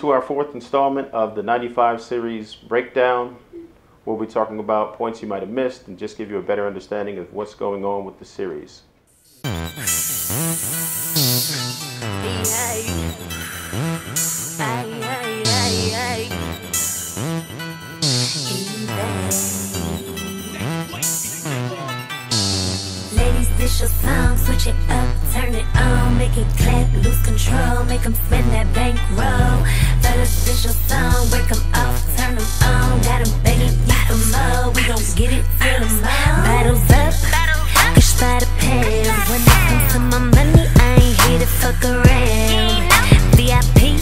to our fourth installment of the 95 series breakdown. We'll be talking about points you might have missed and just give you a better understanding of what's going on with the series. Ladies, this your song, switch it up, turn it on, make it clap, lose control, make them spend that bankroll. Fellas, this your song, break them off, turn them on, got them begging you for more, we gon' get it till the morning. Battles up, push by the past, when it comes to my money, I ain't here to fuck around. VIP,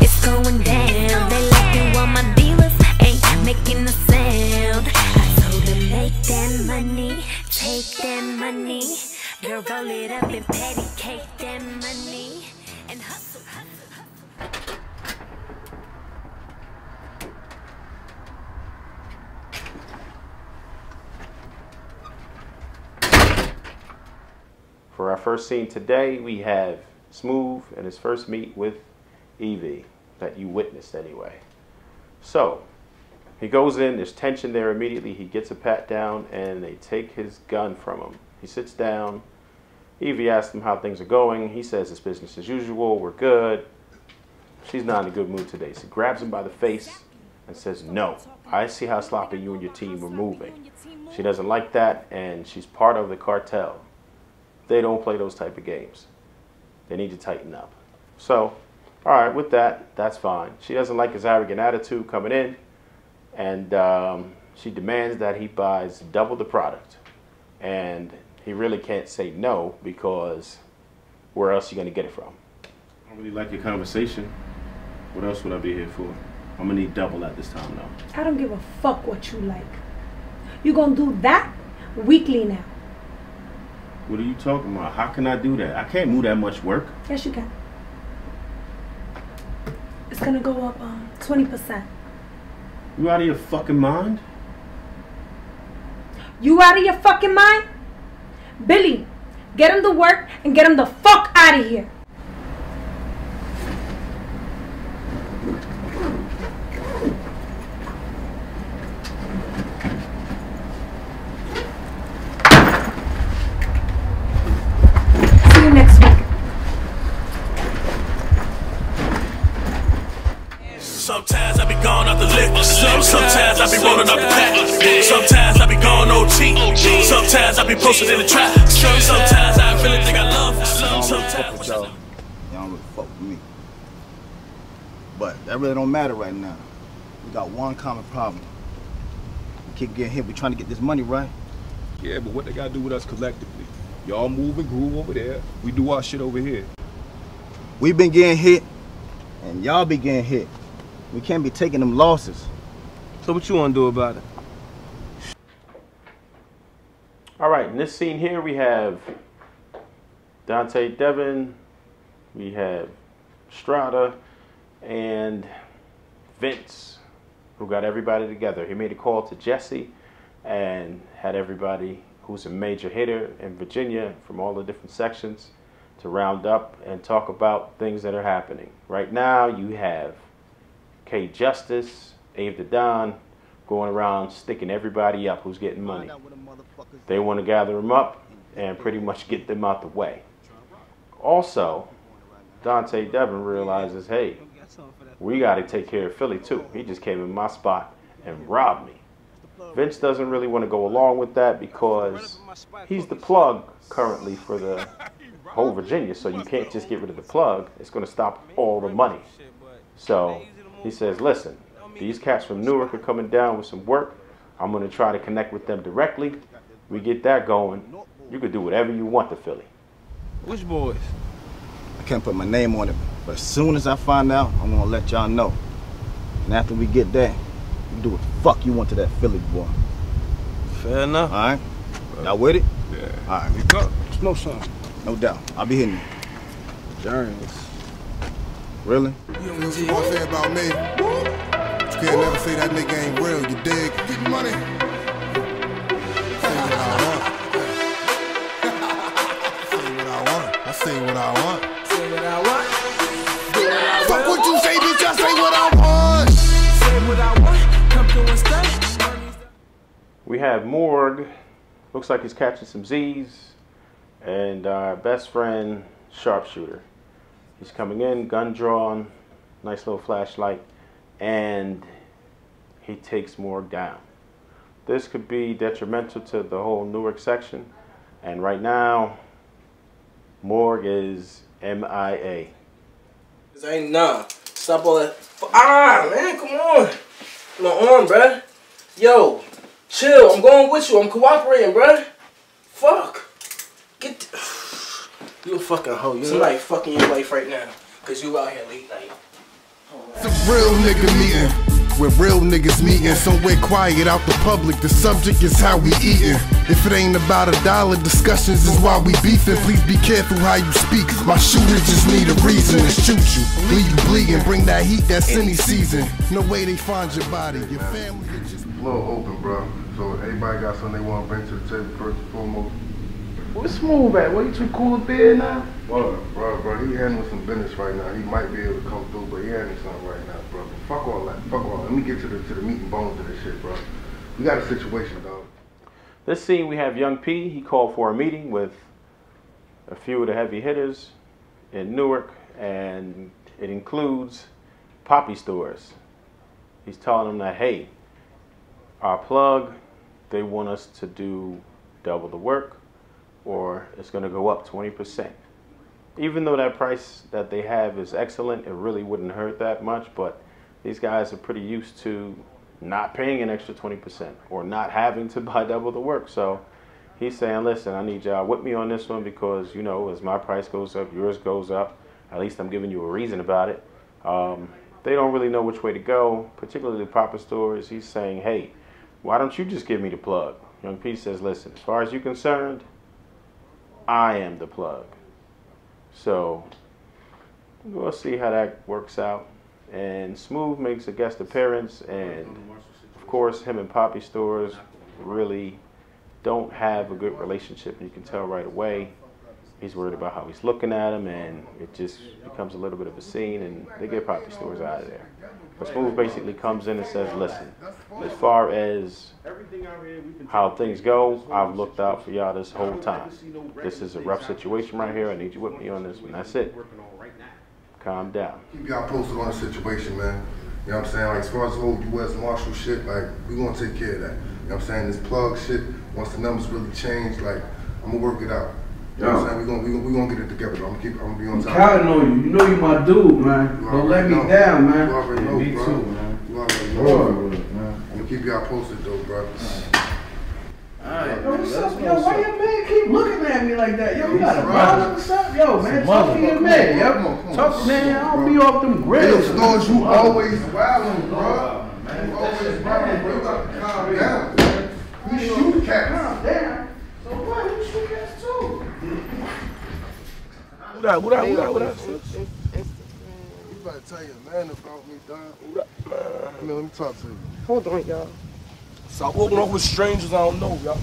it's going down, they like you, all my dealers ain't making a sound. I told them make that money, take that money, girl, roll it up and patty cake that money, and hustle, hustle, hustle. For our first scene today, we have Smooth and his first meet with Evie, that you witnessed anyway. So, he goes in, there's tension there immediately, he gets a pat down, and they take his gun from him. He sits down, Evie asks him how things are going, he says it's business as usual, we're good. She's not in a good mood today. She grabs him by the face and says, no, I see how sloppy you and your team are moving. She doesn't like that, and she's part of the cartel. They don't play those type of games. They need to tighten up. So, all right, with that, that's fine. She doesn't like his arrogant attitude coming in, and she demands that he buys double the product. And he really can't say no, because where else are you going to get it from? I don't really like your conversation. What else would I be here for? I'm going to need double at this time now. I don't give a fuck what you like. You gonna do that weekly now. What are you talking about? How can I do that? I can't move that much work. Yes, you can. It's gonna go up 20%. You out of your fucking mind? You out of your fucking mind? Billy, get him to work and get him the fuck out of here. See you next week. Sometimes I be gone off the liquor. Sometimes I be rolling up the pack. Sometimes I be gone OT. Sometimes I be posted in the trap. Sometimes I really think I love. Sometimes y'all don't really fuck with me. But that really don't matter right now. We got one common problem. We keep getting hit. We trying to get this money, right? Yeah, but what they gotta do with us collectively? Y'all move and groove over there. We do our shit over here. We been getting hit, and y'all be getting hit. We can't be taking them losses. So what you want to do about it? All right, in this scene here, we have Dante Devin, we have Strada, and Vince, who got everybody together. He made a call to Jesse and had everybody who's a major hitter in Virginia from all the different sections to round up and talk about things that are happening. Right now, you have K Justice, Abe the Don, going around sticking everybody up who's getting money. They want to gather them up and pretty much get them out the way. Also, Dante Devin realizes, hey, we got to take care of Philly too. He just came in my spot and robbed me. Vince doesn't really want to go along with that because he's the plug currently for the whole Virginia, so you can't just get rid of the plug. It's going to stop all the money. So he says, listen, these cats from Newark are coming down with some work. I'm going to try to connect with them directly. We get that going. You could do whatever you want to Philly. Which boys? I can't put my name on it, but as soon as I find out, I'm gonna let y'all know. And after we get there, you do what the fuck you want to that Philly boy. Fair enough. All right? Y'all with it? Yeah. All right. We go. No, son. No doubt. I'll be hitting you. Journeys. Really? You know what you want to say about me? You can't never say that nigga ain't real, you dig? Get money. Say what I want. Say what I want. I say what I want. Say what I want. Fuck what you say, bitch, I have Morgue. Looks like he's catching some Z's. And our best friend, Sharpshooter. He's coming in, gun drawn, nice little flashlight, and he takes Morgue down. This could be detrimental to the whole Newark section. And right now, Morgue is MIA. Ain't nah. Stop all that. Man, come on. My arm, bruh. Yo, chill. I'm going with you. I'm cooperating, bruh. Fuck. Get. You a fucking hoe. You somebody fucking your wife right now. Cause you out here late night. It's a real nigga meeting. Where real niggas meeting, somewhere quiet out the public. The subject is how we eating. If it ain't about $1, discussions is why we beefing. Please be careful how you speak. My shooters just need a reason to shoot you. Leave you bleeding, bring that heat that's any season. No way they find your body. Your family is just a little open, bro. So everybody got something they want to bring to the table first and foremost. What's Smooth at? What, you too cool to be in now? Well, bro, he handling some business right now. He might be able to come through, but he handling something right now, bro. Fuck all that. Fuck all that. Let me get to the meat and bones of this shit, bro. We got a situation, dog. This scene, we have Young P. He called for a meeting with a few of the heavy hitters in Newark, and it includes poppy stores. He's telling them that, hey, our plug, they want us to do double the work, or it's going to go up 20%. Even though that price that they have is excellent, it really wouldn't hurt that much, but these guys are pretty used to not paying an extra 20% or not having to buy double the work. So he's saying, listen, I need y'all with me on this one because, you know, as my price goes up, yours goes up. At least I'm giving you a reason about it. They don't really know which way to go, particularly the proper stores. He's saying, hey, why don't you just give me the plug? Young P says, listen, as far as you're concerned, I am the plug. So we'll see how that works out. And Smooth makes a guest appearance, and of course him and Poppy Stores really don't have a good relationship. You can tell right away. He's worried about how he's looking at him, and it just becomes a little bit of a scene, and they get Poppy Stores out of there. But Smooth basically comes in and says, listen, as far as how things go, I've looked out for y'all this whole time. This is a rough situation right here. I need you with me on this one. That's it. Calm down. Keep y'all posted on the situation, man. You know what I'm saying? Like, as far as the whole U.S. Marshal shit, like, we gonna take care of that. You know what I'm saying? This plug shit, once the numbers really change, like, I'm gonna work it out. You know what I'm saying? We gonna get it together, bro. I'm gonna be on top. I'm counting on you. You know you my dude, man. Don't let me down, man. You already know, me bro. too, man. You already know, man. I'm gonna keep y'all posted, though, bro. Alright, yo, what's up, yo? Why your man keep looking at me like that? Yo, you got a problem or something? Yo, man, talk to your man, yo. Talk, man, I don't be off them grills. Hey, Stars, you always wildin', bro. You always wildin', bro. You got to calm down, man. We shoot cats. Calm down. So what? You shoot cats too. What up? You better tell your man about me, dog. Let me talk to you. Hold on, y'all. Stop walking off with strangers I don't know, y'all.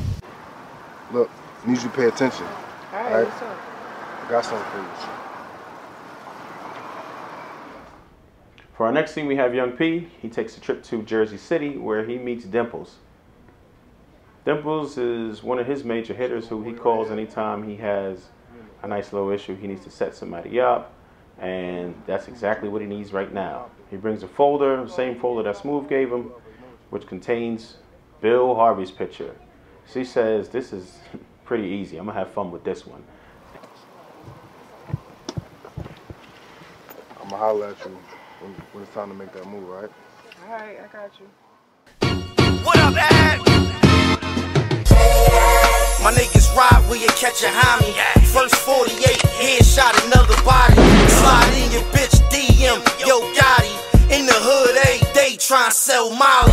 Look, I need you to pay attention. All right, what's up? I got something for you. For our next scene, we have Young P. He takes a trip to Jersey City where he meets Dimples. Dimples is one of his major hitters who he calls anytime he has a nice little issue. He needs to set somebody up, and that's exactly what he needs right now. He brings a folder, same folder that Smooth gave him, which contains Bill Harvey's picture. She says, this is pretty easy. I'm going to have fun with this one. I'm going to holler at you when it's time to make that move, right? All right, I got you. What up, Ad? My niggas ride where you catch a homie. First 48, headshot another body. Slide in your bitch DM, yo Gotti. In the hood, every day trying to sell Molly.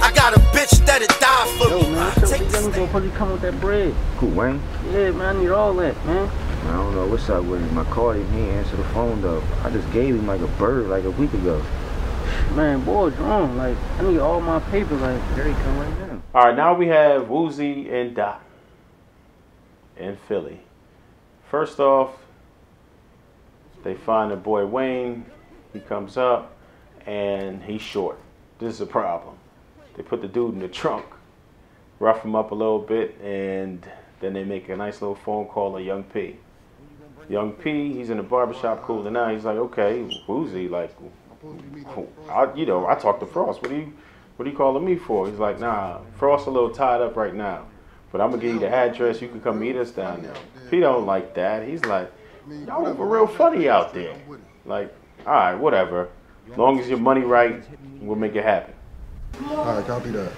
I got a bitch that'll die for me. Yo, man, what's up? When gonna probably come with that bread? Cool, Wayne? Yeah, man, I need all that, man. I don't know what's up with him. I called him, he ain't answer the phone though. I just gave him like a bird like a week ago. Man, boy, wrong. Like, I need all my papers. Like, there he come right now. All right, now we have Woozy and Doc in Philly. First off, they find the boy Wayne. He comes up and he's short. This is a problem. They put the dude in the trunk rough him up a little bit, and then they make a nice little phone call to Young P. Young P, he's in the barbershop cooling out. He's like, okay, Woozy, like, I talked to Frost. What are you calling me for? He's like, nah, Frost a little tied up right now, but I'm gonna give you the address. You can come meet us down there. P don't like that. He's like, y'all are real funny out there. Like, all right, whatever. As long as your money right, we'll make it happen. All right, copy that.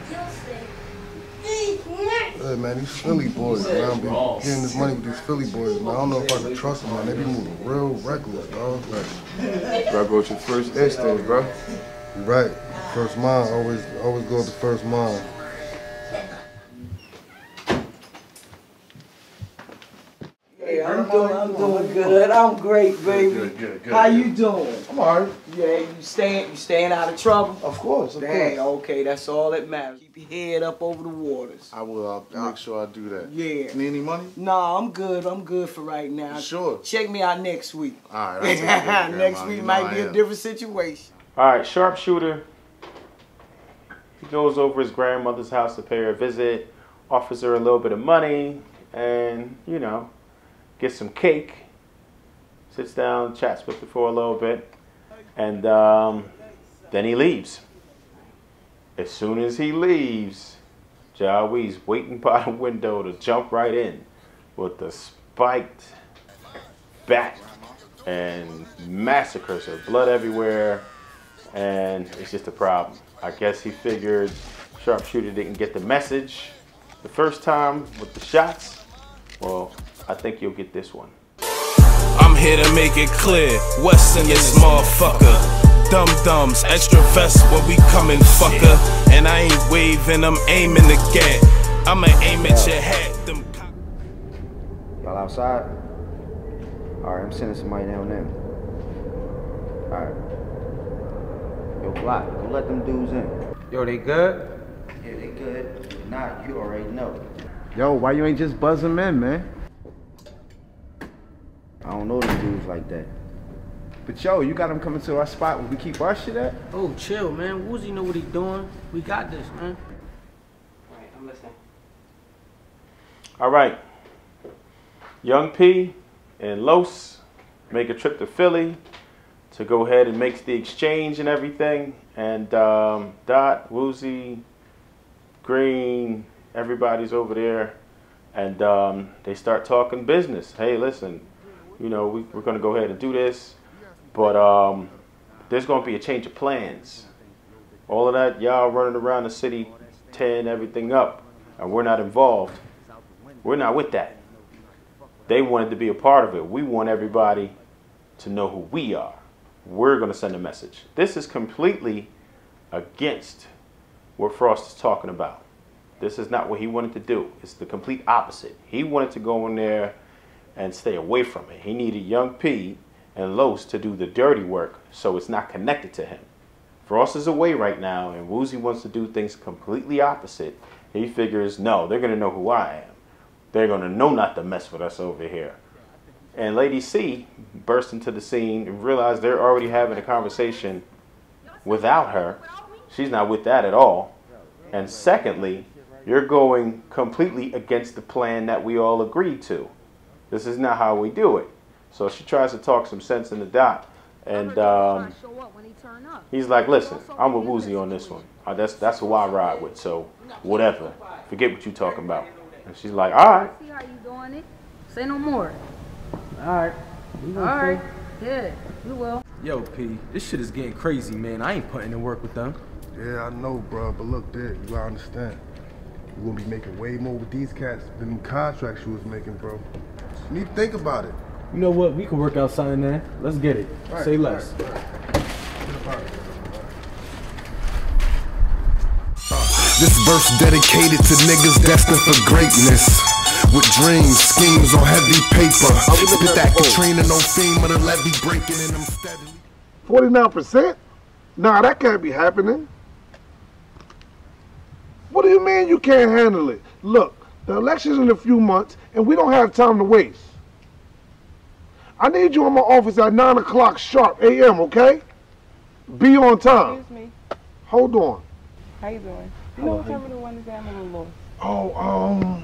Yeah, man, these Philly boys, man. I'm getting this money with these Philly boys, man. I don't know if I can trust them, man. They be moving real reckless, dog. Like, bro, go with your first instinct, bro. Right. First mind, always go with the first mind. Hey, I'm doing good. I'm great, baby. Good. How you doing? I'm alright. Yeah, you staying out of trouble? Of course, Okay, that's all that matters. Keep your head up over the waters. I will. I'll make sure I do that. Yeah. Need any money? Nah, I'm good. I'm good for right now. You sure? Check me out next week. All right. Next week might be a different situation. All right, sharpshooter. He goes over his grandmother's house to pay her a visit, offers her a little bit of money, and, you know, gets some cake, sits down, chats with her for a little bit, and then he leaves. As soon as he leaves, Jawee's waiting by the window to jump right in with the spiked bat and massacres her, blood everywhere, and it's just a problem. I guess he figured sharpshooter didn't get the message the first time with the shots. Well, I think you'll get this one. I'm here to make it clear, what's in this motherfucker? Dum-dums, extra vest when we coming, fucker. And I ain't waving, I'm aiming to get. I'ma aim at your head. Y'all outside? Alright, I'm sending somebody down there. Alright. Yo, Block, go let them dudes in. Yo, they good? Yeah, they good. If not, you already know. Yo, why you ain't just buzz them in, man? I don't know them dudes like that. But yo, you got them coming to our spot where we keep our shit at? Oh, chill, man. Woozy know what he doing. We got this, man. All right, I'm listening. All right. Young P and Los make a trip to Philly to go ahead and make the exchange and everything. And Dot, Woozy, Green, everybody's over there. And they start talking business. Hey, listen, you know, we're going to go ahead and do this. But there's going to be a change of plans. All of that, y'all running around the city, tearing everything up, and we're not involved. We're not with that. They wanted to be a part of it. We want everybody to know who we are. We're going to send a message. This is completely against what Frost is talking about. This is not what he wanted to do. It's the complete opposite. He wanted to go in there and stay away from it. He needed Young P and Los to do the dirty work so it's not connected to him. Frost is away right now, and Woozy wants to do things completely opposite. He figures, no, they're going to know who I am. They're going to know not to mess with us over here. And Lady C burst into the scene and realized they're already having a conversation without her. She's not with that at all. And secondly, you're going completely against the plan that we all agreed to. This is not how we do it. So she tries to talk some sense in the Dot. And he's like, listen, I'm with Woozy on this one. That's who I ride with. So whatever. Forget what you're talking about. And she's like, all right. See how you doing it? Say no more. All right. All right. Yeah, we will. Yo, P, this shit is getting crazy, man. I ain't putting in work with them. Yeah, I know, bro. But look, dude, you gotta understand. You're gonna be making way more with these cats than the contracts you was making, bro. You need to think about it. You know what? We can work out something there. Let's get it. Right, Say less. This verse dedicated to niggas destined for greatness. With dreams, schemes on heavy paper. Spit that Katrina, no FEMA, the levee breaking in them steadily. 49%? Nah, that can't be happening. What do you mean you can't handle it? Look, the election's in a few months, and we don't have time to waste. I need you in my office at 9 o'clock sharp a.m., okay? Be on time. Excuse me. Hold on. How you doing? You know what time of the one is that? I'm a little lost. Oh,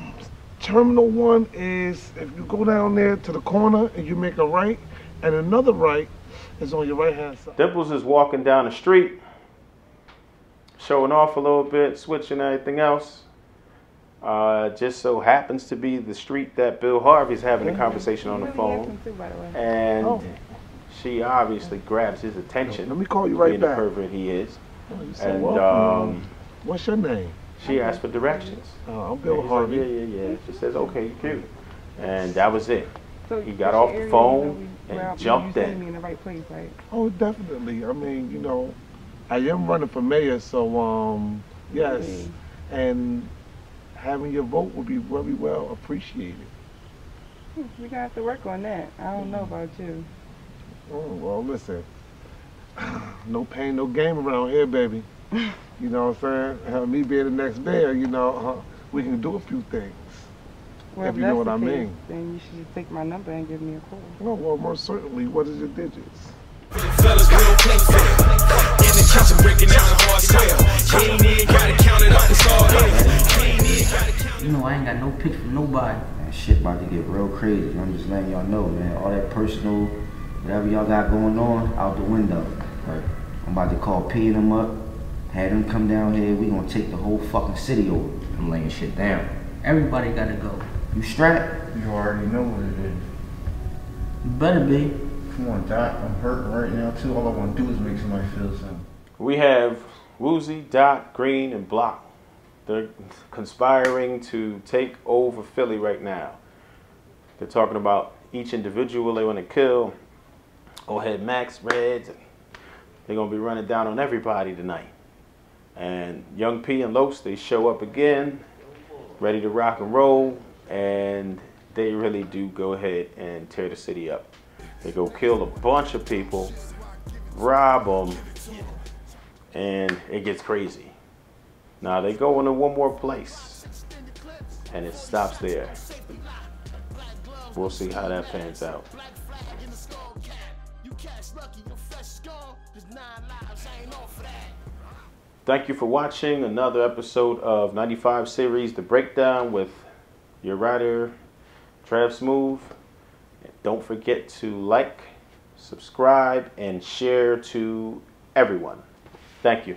Terminal 1 is if you go down there to the corner and you make a right, and another right is on your right hand side. Dimples is walking down the street, showing off a little bit, switching everything else. Just so happens to be the street that Bill Harvey's having a conversation on the phone. And she obviously grabs his attention. Let me call you right being back. the pervert he is. And what's your name? She asked for directions. I'm Bill And he's Harvey. like, yeah. She says, okay, cute. And that was it. So He got off the phone and jumped you in. me in the right place, right? Oh, definitely. I mean, you know, I am running for mayor, so yes, and having your vote would be very well appreciated. We gotta have to work on that. I don't know about you. Oh, well, listen, no pain, no game around here, baby. You know what I'm saying? Have me being the next mayor, you know, we can do a few things. Well, if you know what I mean. Then you should take my number and give me a call. Oh, well, most certainly. What is your digits? Fellas real playful. In the kitchen breaking down the hard square. Ain't even gotta count it up, it's all there. You know, I ain't got no pics from nobody. Man, shit about to get real crazy. I'm just letting y'all know, man. All that personal, whatever y'all got going on, out the window. Right. I'm about to call P and them up. Have them come down here. We gonna take the whole fucking city over. I'm laying shit down. Everybody gotta go. You strapped? You already know what it is. You better be. Come on, Doc. I'm hurting right now, too. All I want to do is make somebody feel something. We have Woozy, Dot, Green, and Block. They're conspiring to take over Philly right now. They're talking about each individual they want to kill. Go ahead, Max, Reds. And they're going to be running down on everybody tonight. And Young P and Los, they show up again, ready to rock and roll. And they really do go ahead and tear the city up. They go kill a bunch of people, rob them, and it gets crazy. Now they go into one more place, and it stops there. We'll see how that pans out. Thank you for watching another episode of 95 Series, The Breakdown with your writer, Trav Smooth. Don't forget to like, subscribe, and share to everyone. Thank you.